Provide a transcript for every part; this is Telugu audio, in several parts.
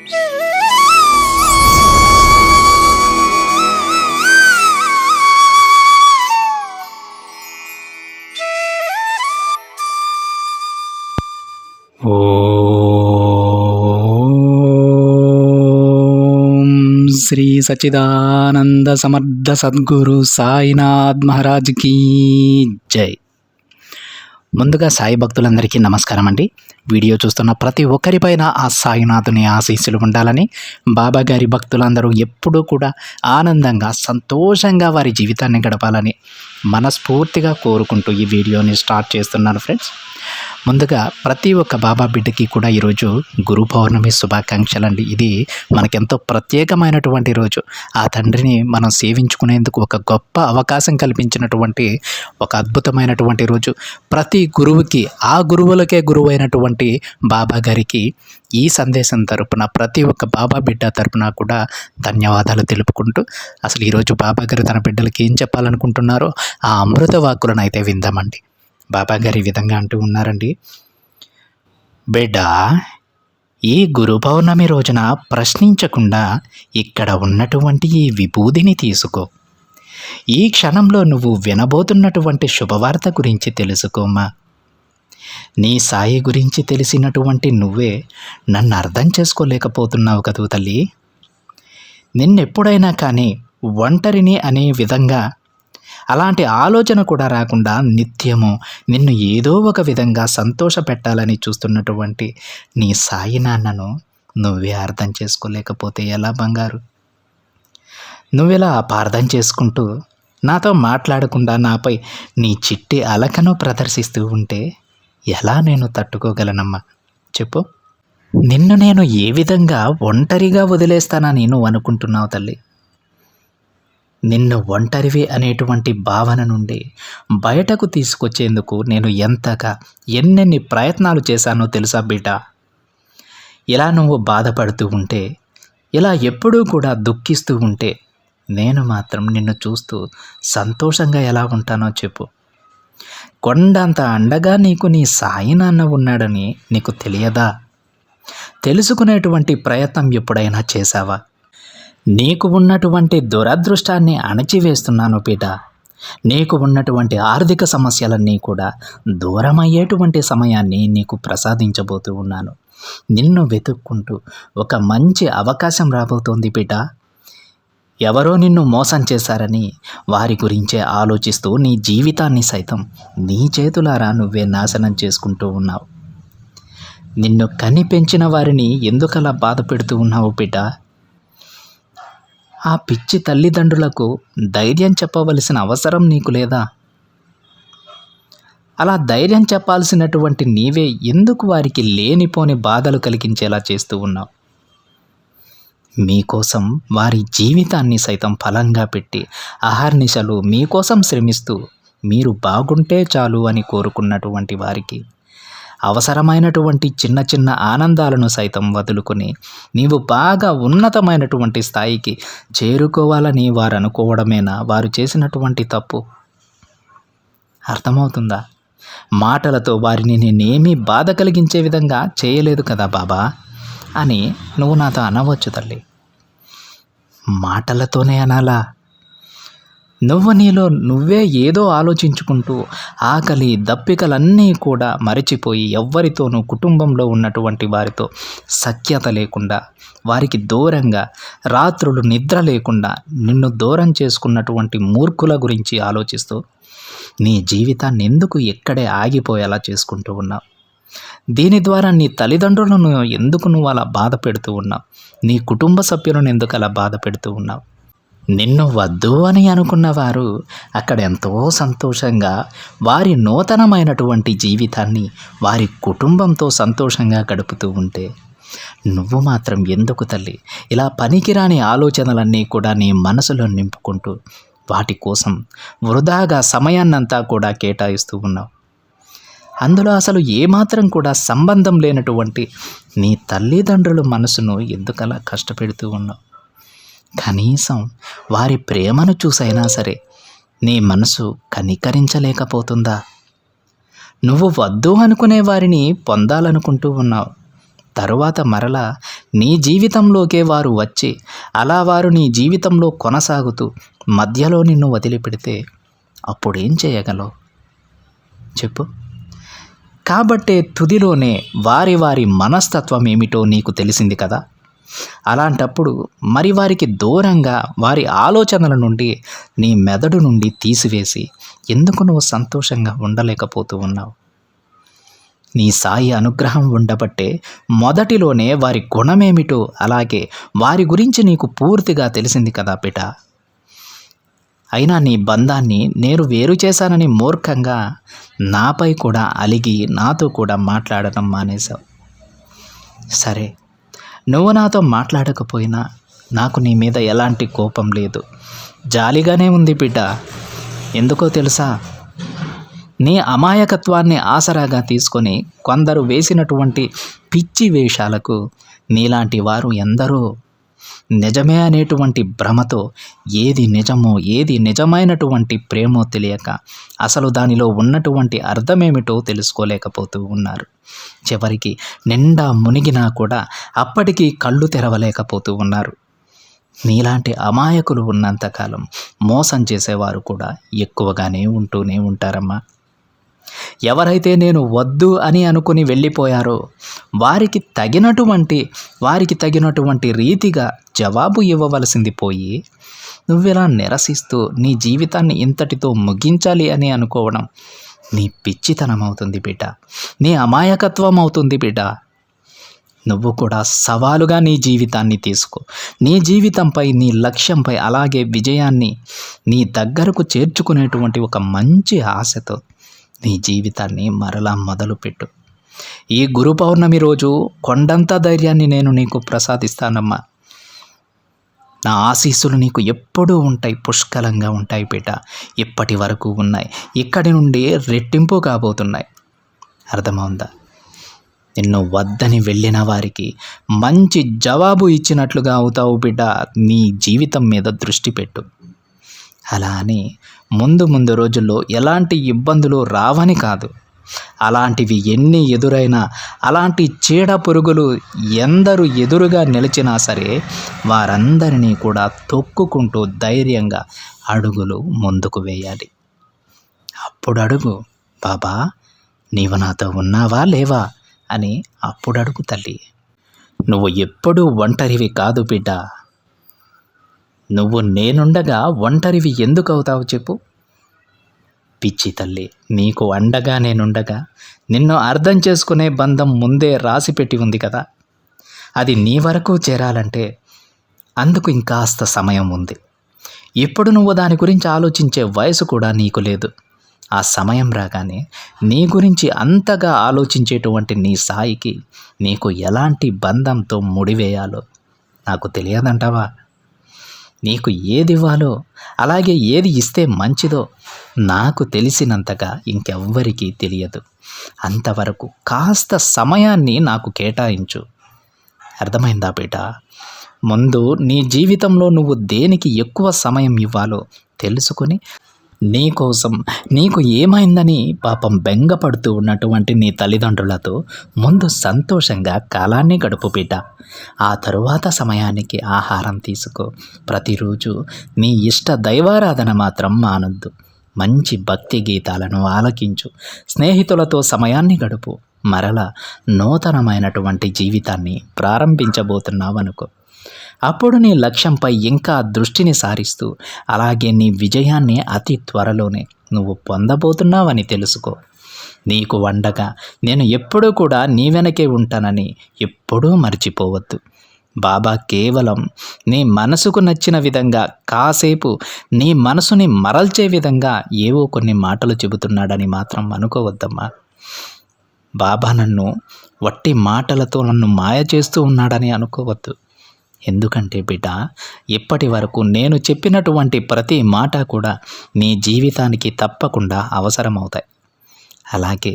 ఓం శ్రీ సచ్చిదానంద సమర్థ సద్గురు సాయినాథ్ మహారాజ్ కీ జై. ముందుగా సాయి భక్తులందరికీ నమస్కారం అండి. వీడియో చూస్తున్న ప్రతి ఒక్కరిపైన ఆ సాయినాథుని ఆశీస్సులు ఉండాలని, బాబా గారి భక్తులందరూ ఎప్పుడూ కూడా ఆనందంగా సంతోషంగా వారి జీవితాన్ని గడపాలని మనస్ఫూర్తిగా కోరుకుంటూ ఈ వీడియోని స్టార్ట్ చేస్తున్నాను ఫ్రెండ్స్. ముందుగా ప్రతి ఒక్క బాబా బిడ్డకి కూడా ఈరోజు గురు పౌర్ణమి శుభాకాంక్షలు అండి. ఇది మనకెంతో ప్రత్యేకమైనటువంటి రోజు. ఆ తండ్రిని మనం సేవించుకునేందుకు ఒక గొప్ప అవకాశం కల్పించినటువంటి ఒక అద్భుతమైనటువంటి రోజు. ప్రతి గురువుకి ఆ గురువులకే గురువైనటువంటి బాబా గారికి ఈ సందేశం తరపున ప్రతి ఒక్క బాబా బిడ్డ తరపున కూడా ధన్యవాదాలు తెలుపుకుంటూ, అసలు ఈరోజు బాబా గారు తన బిడ్డలకి ఏం చెప్పాలనుకుంటున్నారో ఆ అమృత వాక్కులను అయితే విందామండి. బాబా గారు ఈ విధంగా అంటూ ఉన్నారండి. బిడ్డ, ఈ గురు పౌర్ణమి రోజున ప్రశ్నించకుండా ఇక్కడ ఉన్నటువంటి ఈ విభూదిని తీసుకో. ఈ క్షణంలో నువ్వు వినబోతున్నటువంటి శుభవార్త గురించి తెలుసుకోమా. నీ సాయి గురించి తెలిసినటువంటి నువ్వే నన్ను అర్థం చేసుకోలేకపోతున్నావు కదూ తల్లి. నిన్నెప్పుడైనా కానీ ఒంటరిని అనే విధంగా అలాంటి ఆలోచన కూడా రాకుండా నిత్యము నిన్ను ఏదో ఒక విధంగా సంతోష పెట్టాలని చూస్తున్నటువంటి నీ సాయి నాన్నను నువ్వే అర్థం చేసుకోలేకపోతే ఎలా బంగారు? నువ్వెలా అపార్థం చేసుకుంటూ నాతో మాట్లాడకుండా నాపై నీ చిట్టి అలకను ప్రదర్శిస్తూ ఉంటే ఎలా నేను తట్టుకోగలనమ్మా చెప్పు. నిన్ను నేను ఏ విధంగా ఒంటరిగా వదిలేస్తానని నువ్వు అనుకుంటున్నావు తల్లి? నిన్ను ఒంటరివి అనేటువంటి భావన నుండి బయటకు తీసుకొచ్చేందుకు నేను ఎంతగా ఎన్నెన్ని ప్రయత్నాలు చేశానో తెలుసా బిడ్డ. ఇలా నువ్వు బాధపడుతూ ఉంటే, ఇలా ఎప్పుడూ కూడా దుఃఖిస్తూ ఉంటే నేను మాత్రం నిన్ను చూస్తూ సంతోషంగా ఎలా ఉంటానో చెప్పు. కొండంత అండగా నీకు నీ సాయి నాన్న ఉన్నాడని నీకు తెలియదా? తెలుసుకునేటువంటి ప్రయత్నం ఎప్పుడైనా చేశావా? నీకు ఉన్నటువంటి దురదృష్టాన్ని అణచివేస్తున్నాను బిడ్డ. నీకు ఉన్నటువంటి ఆర్థిక సమస్యలన్నీ కూడా దూరమయ్యేటువంటి సమయాన్ని నీకు ప్రసాదించబోతూ ఉన్నాను. నిన్ను వెతుక్కుంటూ ఒక మంచి అవకాశం రాబోతోంది బిడ్డ. ఎవరో నిన్ను మోసం చేశారని వారి గురించే ఆలోచిస్తూ నీ జీవితాన్ని సైతం నీ చేతులారా నువ్వే నాశనం చేసుకుంటూ ఉన్నావు. నిన్ను కని పెంచిన వారిని ఎందుకలా బాధ పెడుతూ ఉన్నావు బిడ్డ? ఆ పిచ్చి తల్లిదండ్రులకు ధైర్యం చెప్పవలసిన అవసరం నీకు లేదా? అలా ధైర్యం చెప్పాల్సినటువంటి నీవే ఎందుకు వారికి లేనిపోని బాధలు కలిగించేలా చేస్తూ ఉన్నావు? మీకోసం వారి జీవితాన్ని సైతం ఫలంగా పెట్టి అహర్నిశలు మీకోసం శ్రమిస్తూ మీరు బాగుంటే చాలు అని కోరుకున్నటువంటి వారికి అవసరమైనటువంటి చిన్న చిన్న ఆనందాలను సైతం వదులుకొని నీవు బాగా ఉన్నతమైనటువంటి స్థాయికి చేరుకోవాలని వారు అనుకోవడమేనా వారు చేసినటువంటి తప్పు? అర్థమవుతుందా? మాటలతో వారిని నేనేమీ బాధ కలిగించే విధంగా చేయలేదు కదా బాబా అని నువ్వు నాతో అనవచ్చు తల్లి. మాటలతోనే అనాలా? నువ్వు నీలో నువ్వే ఏదో ఆలోచించుకుంటూ ఆకలి దప్పికలన్నీ కూడా మరచిపోయి ఎవ్వరితోనూ కుటుంబంలో ఉన్నటువంటి వారితో సఖ్యత లేకుండా వారికి దూరంగా రాత్రులు నిద్ర లేకుండా నిన్ను దూరం చేసుకున్నటువంటి మూర్ఖుల గురించి ఆలోచిస్తూ నీ జీవితాన్ని ఎందుకు ఎక్కడే ఆగిపోయేలా చేసుకుంటూ ఉన్నావు? దీని ద్వారా నీ తల్లిదండ్రులను ఎందుకు నువ్వు అలా బాధ పెడుతూ ఉన్నావు? నీ కుటుంబ సభ్యులను ఎందుకు అలా బాధ పెడుతూ ఉన్నావు? నిన్ను వద్దు అని అనుకున్నవారు అక్కడ ఎంతో సంతోషంగా వారి నూతనమైనటువంటి జీవితాన్ని వారి కుటుంబంతో సంతోషంగా గడుపుతూ ఉంటే నువ్వు మాత్రం ఎందుకు తల్లి ఇలా పనికిరాని ఆలోచనలన్నీ కూడా నీ మనసులో నింపుకుంటూ వాటి కోసం వృధాగా సమయాన్నంతా కూడా కేటాయిస్తూ ఉన్నావు? అందులో అసలు ఏమాత్రం కూడా సంబంధం లేనటువంటి నీ తల్లిదండ్రుల మనసును ఎందుకలా కష్టపెడుతూ ఉన్నావు? కనీసం వారి ప్రేమను చూసైనా సరే నీ మనసు కనికరించలేకపోతుందా? నువ్వు వద్దు అనుకునే వారిని పొందాలనుకుంటూ ఉన్నావు. తరువాత మరలా నీ జీవితంలోకే వారు వచ్చి అలా వారు నీ జీవితంలో కొనసాగుతూ మధ్యలో నిన్ను వదిలిపెడితే అప్పుడేం చేయగలవు చెప్పు? కాబట్టే తుదిలోనే వారి వారి మనస్తత్వం ఏమిటో నీకు తెలిసింది కదా. అలాంటప్పుడు మరి వారికి దూరంగా వారి ఆలోచనల నుండి నీ మెదడు నుండి తీసివేసి ఎందుకు నువ్వు సంతోషంగా ఉండలేకపోతూ ఉన్నావు? నీ సాయి అనుగ్రహం ఉండబట్టే మొదటిలోనే వారి గుణమేమిటో అలాగే వారి గురించి నీకు పూర్తిగా తెలిసింది కదా బిడ్డ. అయినా నీ బంధాన్ని నేను వేరు చేశానని మూర్ఖంగా నాపై కూడా అలిగి నాతో కూడా మాట్లాడటం మానేశావు. సరే, నువ్వు నాతో మాట్లాడకపోయినా నాకు నీ మీద ఎలాంటి కోపం లేదు, జాలిగానే ఉంది బిడ్డ. ఎందుకో తెలుసా? నీ అమాయకత్వాన్ని ఆసరాగా తీసుకొని కొందరు వేసినటువంటి పిచ్చి వేషాలకు నీలాంటి వారు ఎందరో నిజమే అనేటువంటి భ్రమతో ఏది నిజమో ఏది నిజమైనటువంటి ప్రేమో తెలియక అసలు దానిలో ఉన్నటువంటి అర్థమేమిటో తెలుసుకోలేకపోతూ ఉన్నారు. చివరికి నిండా మునిగినా కూడా అప్పటికీ కళ్ళు తెరవలేకపోతూ ఉన్నారు. నీలాంటి అమాయకులు ఉన్నంతకాలం మోసం చేసేవారు కూడా ఎక్కువగానే ఉంటూనే ఉంటారమ్మా. ఎవరైతే నేను వద్దు అని అనుకుని వెళ్ళిపోయారో వారికి తగినటువంటి రీతిగా జవాబు ఇవ్వవలసింది పోయి నువ్వెలా నిరసిస్తూ నీ జీవితాన్ని ఇంతటితో ముగించాలి అని అనుకోవడం నీ పిచ్చితనం అవుతుంది బిడ్డ, నీ అమాయకత్వం అవుతుంది బిడ్డ. నువ్వు కూడా సవాలుగా నీ జీవితాన్ని తీసుకో. నీ జీవితంపై నీ లక్ష్యంపై అలాగే విజయాన్ని నీ దగ్గరకు చేర్చుకునేటువంటి ఒక మంచి ఆశతో నీ జీవితాన్ని మరలా మొదలుపెట్టు. ఈ గురు పౌర్ణమి రోజు కొండంత ధైర్యాన్ని నేను నీకు ప్రసాదిస్తానమ్మా. నా ఆశీస్సులు నీకు ఎప్పుడూ ఉంటాయి, పుష్కలంగా ఉంటాయి బిడ్డ. ఇప్పటి వరకు ఉన్నాయి, ఇక్కడి నుండి రెట్టింపు కాబోతున్నాయి. అర్థమవుందా? నిన్ను వద్దని వెళ్ళిన వారికి మంచి జవాబు ఇచ్చినట్లుగా అవుతావు బిడ్డ. నీ జీవితం మీద దృష్టి పెట్టు. అలా అని ముందు రోజుల్లో ఎలాంటి ఇబ్బందులు రావని కాదు, అలాంటివి ఎన్ని ఎదురైనా అలాంటి చీడ పురుగులు ఎందరు ఎదురుగా నిలిచినా సరే వారందరినీ కూడా తొక్కుకుంటూ ధైర్యంగా అడుగులు ముందుకు వేయాలి. అప్పుడు అడుగు, బాబా నీవు నాతో ఉన్నావా లేవా అని అప్పుడు అడుగు తల్లి. నువ్వు ఎప్పుడూ ఒంటరివి కాదు బిడ్డ. నువ్వు నేనుండగా ఒంటరివి ఎందుకు అవుతావు చెప్పు? పిచ్చి తల్లి, నీకు అండగా నేనుండగా నిన్ను అర్థం చేసుకునే బంధం ముందే రాసిపెట్టి ఉంది కదా. అది నీ వరకు చేరాలంటే అందుకు ఇంకాస్త సమయం ఉంది. ఇప్పుడు నువ్వు దాని గురించి ఆలోచించే వయసు కూడా నీకు లేదు. ఆ సమయం రాగానే నీ గురించి అంతగా ఆలోచించేటువంటి నీ సాయికి నీకు ఎలాంటి బంధంతో ముడివేయాలో నాకు తెలియదంటావా? నీకు ఏది ఇవ్వాలో అలాగే ఏది ఇస్తే మంచిదో నాకు తెలిసినంతగా ఇంకెవ్వరికీ తెలియదు. అంతవరకు కాస్త సమయాన్ని నాకు కేటాయించు. అర్థమైందా బిడ్డ? ముందు నీ జీవితంలో నువ్వు దేనికి ఎక్కువ సమయం ఇవ్వాలో తెలుసుకొని నీకోసం నీకు ఏమైందని పాపం బెంగపడుతూ ఉన్నటువంటి నీ తల్లిదండ్రులతో ముందు సంతోషంగా కాలాన్ని గడుపు బిడ్డ. ఆ తరువాత సమయానికి ఆహారం తీసుకో. ప్రతిరోజు నీ ఇష్ట దైవారాధన మాత్రం మానొద్దు. మంచి భక్తి గీతాలను ఆలకించు. స్నేహితులతో సమయాన్ని గడుపు. మరలా నూతనమైనటువంటి జీవితాన్ని ప్రారంభించబోతున్నావనుకో. అప్పుడు నీ లక్ష్యంపై ఇంకా దృష్టిని సారిస్తూ అలాగే నీ విజయాన్ని అతి త్వరలోనే నువ్వు పొందబోతున్నావని తెలుసుకో. నీకు వండగా నేను ఎప్పుడూ కూడా నీ వెనకే ఉంటానని ఎప్పుడూ మర్చిపోవద్దు. బాబా కేవలం నీ మనసుకు నచ్చిన విధంగా కాసేపు నీ మనసుని మరల్చే విధంగా ఏవో కొన్ని మాటలు చెబుతున్నాడని మాత్రం అనుకోవద్దమ్మా. బాబా నన్ను వట్టి మాటలతో నన్ను మాయ చేస్తూ ఉన్నాడని అనుకోవద్దు. ఎందుకంటే బిడ్డ, ఇప్పటి వరకు నేను చెప్పినటువంటి ప్రతి మాట కూడా నీ జీవితానికి తప్పకుండా అవసరమవుతాయి. అలాగే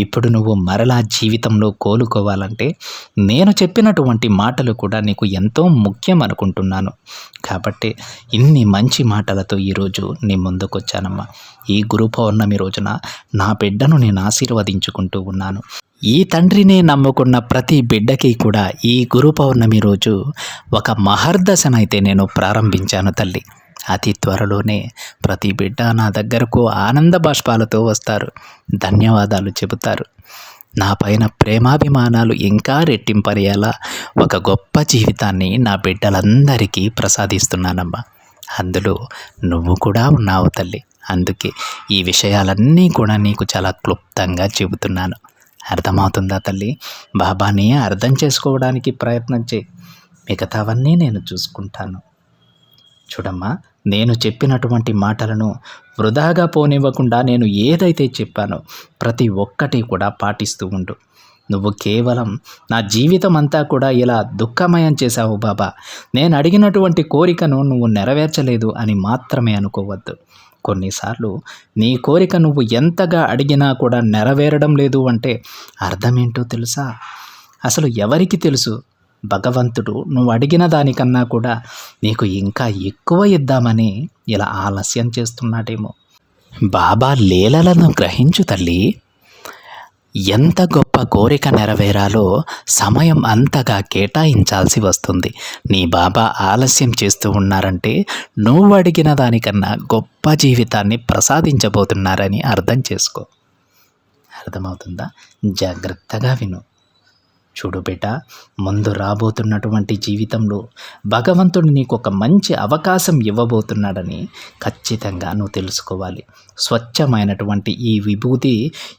ఇప్పుడు నువ్వు మరలా జీవితంలో కోలుకోవాలంటే నేను చెప్పినటువంటి మాటలు కూడా నీకు ఎంతో ముఖ్యం అనుకుంటున్నాను. కాబట్టి ఇన్ని మంచి మాటలతో ఈరోజు నీ ముందుకొచ్చానమ్మా. ఈ గురు పౌర్ణమి రోజున నా బిడ్డను నేను ఆశీర్వదించుకుంటూ ఉన్నాను. ఈ తండ్రినే నమ్ముకున్న ప్రతి బిడ్డకి కూడా ఈ గురు పౌర్ణమి రోజు ఒక మహర్దశనైతే నేను ప్రారంభించాను తల్లి. అతి త్వరలోనే ప్రతి బిడ్డ నా దగ్గరకు ఆనంద బాష్పాలతో వస్తారు, ధన్యవాదాలు చెబుతారు. నా పైన ప్రేమాభిమానాలు ఇంకా రెట్టింపయ్యేలా ఒక గొప్ప జీవితాన్ని నా బిడ్డలందరికీ ప్రసాదిస్తున్నానమ్మా. అందులో నువ్వు కూడా ఉన్నావు తల్లి. అందుకే ఈ విషయాలన్నీ కూడా నీకు చాలా క్లుప్తంగా చెబుతున్నాను. అర్థమవుతుందా తల్లి? బాబాని అర్థం చేసుకోవడానికి ప్రయత్నం చేయి, మిగతావన్నీ నేను చూసుకుంటాను. చూడమ్మా, నేను చెప్పినటువంటి మాటలను వృధాగా పోనివ్వకుండా నేను ఏదైతే చెప్పానో ప్రతి ఒక్కటి కూడా పాటిస్తూ ఉండు. నువ్వు కేవలం నా జీవితం అంతా కూడా ఇలా దుఃఖమయం చేశావు బాబా, నేను అడిగినటువంటి కోరికను నువ్వు నెరవేర్చలేదు అని మాత్రమే అనుకోవద్దు. కొన్నిసార్లు నీ కోరిక నువ్వు ఎంతగా అడిగినా కూడా నెరవేరడం లేదు అంటే అర్థమేంటో తెలుసా? అసలు ఎవరికి తెలుసు? భగవంతుడు నువ్వు అడిగిన దానికన్నా కూడా నీకు ఇంకా ఎక్కువ ఇద్దామని ఇలా ఆలస్యం చేస్తున్నాడేమో. బాబా లీలలను గ్రహించు తల్లి. ఎంత గొప్ప కోరిక నెరవేరాలో సమయం అంతగా కేటాయించాల్సి వస్తుంది. నీ బాబా ఆలస్యం చేస్తూ ఉన్నారంటే నువ్వు అడిగిన దానికన్నా గొప్ప జీవితాన్ని ప్రసాదించబోతున్నారని అర్థం చేసుకో. అర్థమవుతుందా? జాగ్రత్తగా విను. చూడు బిడ్డ, ముందు రాబోతున్నటువంటి జీవితంలో భగవంతుడు నీకు ఒక మంచి అవకాశం ఇవ్వబోతున్నాడని ఖచ్చితంగా నువ్వు తెలుసుకోవాలి. స్వచ్ఛమైనటువంటి ఈ విభూతి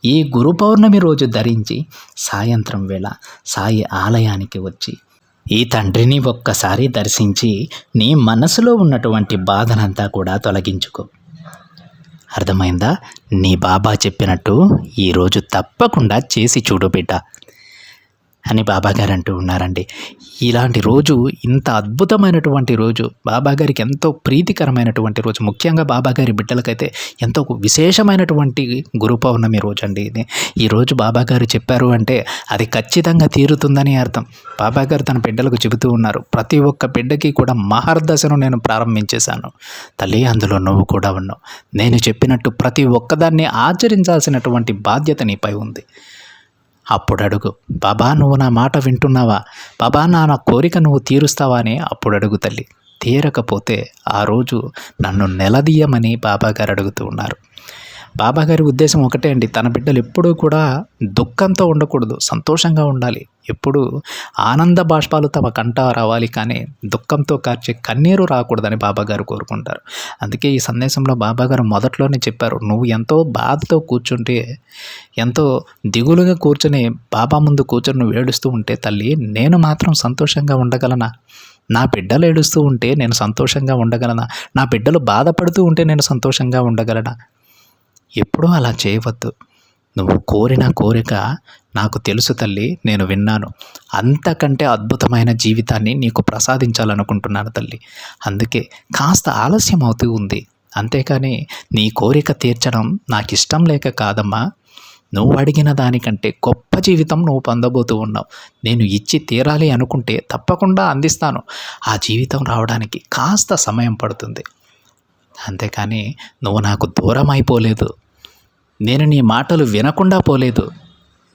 ఈ గురు పౌర్ణమి రోజు ధరించి సాయంత్రం వేళ సాయి ఆలయానికి వచ్చి ఈ తండ్రిని ఒక్కసారి దర్శించి నీ మనసులో ఉన్నటువంటి బాధనంతా కూడా తొలగించుకో. అర్థమైందా? నీ బాబా చెప్పినట్టు ఈరోజు తప్పకుండా చేసి చూడు బిడ్డ అని బాబాగారు అంటూ ఉన్నారండి. ఇలాంటి రోజు, ఇంత అద్భుతమైనటువంటి రోజు, బాబాగారికి ఎంతో ప్రీతికరమైనటువంటి రోజు, ముఖ్యంగా బాబాగారి బిడ్డలకైతే ఎంతో విశేషమైనటువంటి గురు పౌర్ణమి రోజు అండి ఇది. ఈరోజు బాబాగారు చెప్పారు అంటే అది ఖచ్చితంగా తీరుతుందని అర్థం. బాబాగారు తన బిడ్డలకు చెబుతూ ఉన్నారు, ప్రతి ఒక్క బిడ్డకి కూడా మహర్దశను నేను ప్రారంభించేశాను తల్లి, అందులో నువ్వు కూడా ఉన్నావు. నేను చెప్పినట్టు ప్రతి ఒక్కదాన్ని ఆచరించాల్సినటువంటి బాధ్యత నీపై ఉంది. అప్పుడు అడుగు, బాబా నువ్వు నా మాట వింటున్నావా? బాబా నా కోరిక నువ్వు తీరుస్తావా అని అప్పుడు అడుగు తల్లి. తీరకపోతే ఆ రోజు నన్ను నిలదీయమని బాబాగారు అడుగుతూ ఉన్నారు. బాబాగారి ఉద్దేశం ఒకటే అండి, తన బిడ్డలు ఎప్పుడూ కూడా దుఃఖంతో ఉండకూడదు, సంతోషంగా ఉండాలి. ఎప్పుడు ఆనంద బాష్పాలు తమ కంట రావాలి, కానీ దుఃఖంతో కార్చే కన్నీరు రాకూడదని బాబాగారు కోరుకుంటారు. అందుకే ఈ సందేశంలో బాబాగారు మొదట్లోనే చెప్పారు, నువ్వు ఎంతో బాధతో కూర్చుంటే, ఎంతో దిగులుగా కూర్చొని బాబా ముందు కూర్చొని నువ్వు ఏడుస్తూ ఉంటే తల్లి, నేను మాత్రం సంతోషంగా ఉండగలనా? నా బిడ్డలు ఏడుస్తూ ఉంటే నేను సంతోషంగా ఉండగలనా? నా బిడ్డలు బాధపడుతూ ఉంటే నేను సంతోషంగా ఉండగలనా? ఎప్పుడూ అలా చేయవద్దు. నువ్వు కోరిన కోరిక నాకు తెలుసు తల్లి, నేను విన్నాను. అంతకంటే అద్భుతమైన జీవితాన్ని నీకు ప్రసాదించాలనుకుంటున్నాను తల్లి. అందుకే కాస్త ఆలస్యం అవుతూ ఉంది, అంతేకాని నీ కోరిక తీర్చడం నాకు ఇష్టం లేక కాదమ్మా. నువ్వు అడిగిన దానికంటే గొప్ప జీవితం నువ్వు పొందబోతూ ఉన్నావు. నేను ఇచ్చి తీరాలి అనుకుంటే తప్పకుండా అందిస్తాను. ఆ జీవితం రావడానికి కాస్త సమయం పడుతుంది. అంతేకాని నువ్వు నాకు దూరం అయిపోలేదు, నేను నీ మాటలు వినకుండా పోలేదు.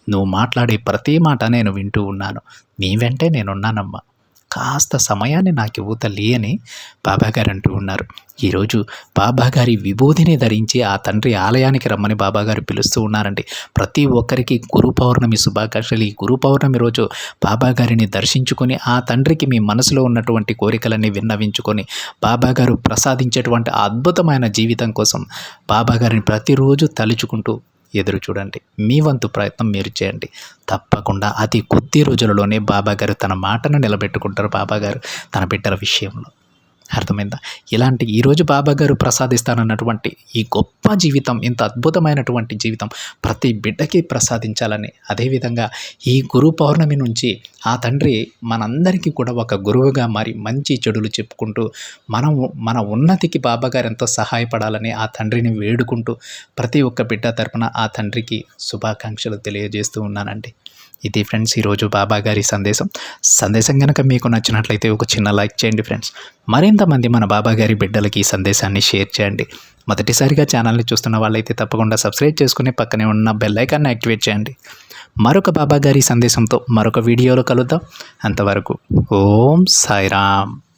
నువ్వు మాట్లాడే ప్రతి మాట నేను వింటూ ఉన్నాను. నీ వెంటే నేనున్నానమ్మా. కాస్త సమయాన్ని నాకు ఇవ్వు తల్లి అని బాబాగారు అంటూ ఉన్నారు. ఈరోజు బాబాగారి విభూతిని ధరించి ఆ తండ్రి ఆలయానికి రమ్మని బాబాగారు పిలుస్తూ ఉన్నారండి. ప్రతి ఒక్కరికి గురు పౌర్ణమి శుభాకాంక్షలు. ఈ గురు పౌర్ణమి రోజు బాబాగారిని దర్శించుకొని ఆ తండ్రికి మీ మనసులో ఉన్నటువంటి కోరికలన్నీ విన్నవించుకొని బాబాగారు ప్రసాదించేటువంటి అద్భుతమైన జీవితం కోసం బాబాగారిని ప్రతిరోజు తలుచుకుంటూ ఎదురు చూడండి. మీ వంతు ప్రయత్నం మీరు చేయండి. తప్పకుండా అతి కొద్ది రోజులలోనే బాబాగారు తన మాటను నిలబెట్టుకుంటారు. బాబాగారు తన బిడ్డల విషయంలో అర్థమైందా? ఇలాంటి ఈరోజు బాబా గారు ప్రసాదిస్తానన్నటువంటి ఈ గొప్ప జీవితం, ఇంత అద్భుతమైనటువంటి జీవితం ప్రతి బిడ్డకి ప్రసాదించాలని, అదేవిధంగా ఈ గురు పౌర్ణమి నుంచి ఆ తండ్రి మనందరికీ కూడా ఒక గురువుగా మారి మంచి చెడులు చెప్పుకుంటూ మన ఉన్నతికి బాబా గారు ఎంతో సహాయపడాలని ఆ తండ్రిని వేడుకుంటూ ప్రతి ఒక్క బిడ్డ తరపున ఆ తండ్రికి శుభాకాంక్షలు తెలియజేస్తూ ఉన్నానండి. ఇది ఫ్రెండ్స్ ఈరోజు బాబా గారి సందేశం కనుక మీకు నచ్చినట్లయితే ఒక చిన్న లైక్ చేయండి ఫ్రెండ్స్. మరింత మంది మన బాబా గారి బిడ్డలకి ఈ సందేశాన్ని షేర్ చేయండి. మొదటిసారిగా ఛానల్ని చూస్తున్న వాళ్ళైతే తప్పకుండా సబ్స్క్రైబ్ చేసుకుని పక్కనే ఉన్న బెల్ ఐకాన్ని యాక్టివేట్ చేయండి. మరొక బాబా గారి సందేశంతో మరొక వీడియోలో కలుద్దాం. అంతవరకు ఓం సాయిరామ్.